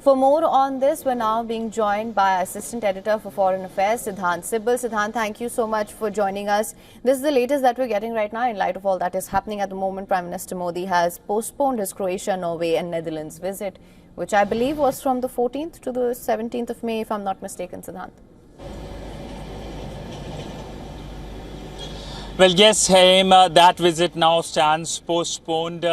For more on this, we're now being joined by Assistant Editor for Foreign Affairs, Siddhant Sibal. Siddhant, thank you so much for joining us. This is the latest that we're getting right now in light of all that is happening at the moment. Prime Minister Modi has postponed his Croatia, Norway and Netherlands visit, which I believe was from the 14th to the 17th of May, if I'm not mistaken, Siddhant. Well, yes, Haim, that visit now stands postponed.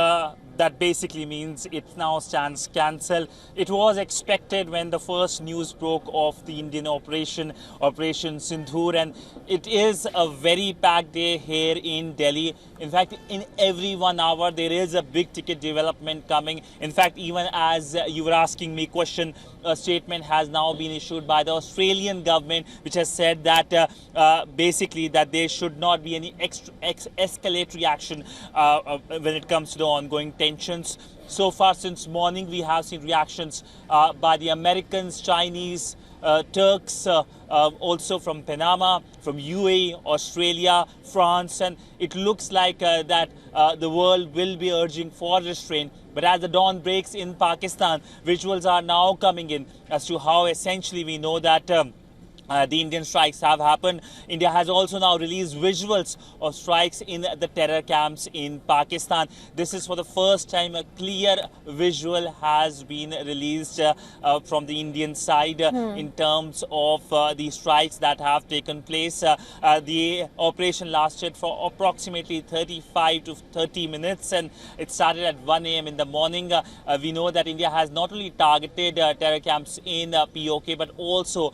That basically means it now stands cancelled. It was expected when the first news broke of the Indian Operation Sindoor, and it is a very packed day here in Delhi. In fact, in every 1 hour, there is a big ticket development coming. In fact, even as you were asking me question, a statement has now been issued by the Australian government, which has said that basically that there should not be any escalatory action when it comes to the ongoing tensions. So far since morning, we have seen reactions by the Americans, Chinese, Turks, also from Panama, from UAE, Australia, France, and it looks like that the world will be urging for restraint. But as the dawn breaks in Pakistan, visuals are now coming in as to how essentially we know that the Indian strikes have happened. India has also now released visuals of strikes in the terror camps in Pakistan. This is for the first time a clear visual has been released from the Indian side in terms of the strikes that have taken place. The operation lasted for approximately 35 to 30 minutes and it started at 1 a.m. in the morning. We know that India has not only targeted terror camps in POK but also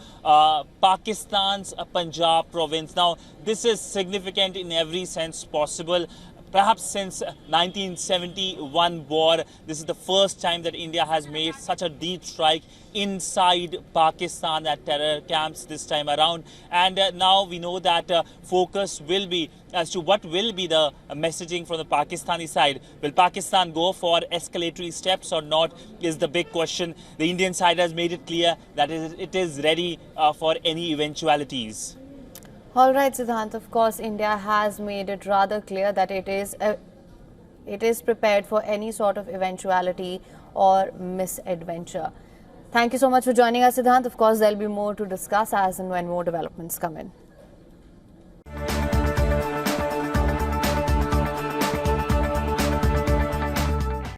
Pakistan's Punjab province. Now, this is significant in every sense possible. Perhaps since 1971 war, this is the first time that India has made such a deep strike inside Pakistan at terror camps this time around. And now we know that focus will be as to what will be the messaging from the Pakistani side. Will Pakistan go for escalatory steps or not is the big question. The Indian side has made it clear that it is ready for any eventualities. All right, Siddhant, of course, India has made it rather clear that it is prepared for any sort of eventuality or misadventure. Thank you so much for joining us, Siddhant. Of course, there'll be more to discuss as and when more developments come in.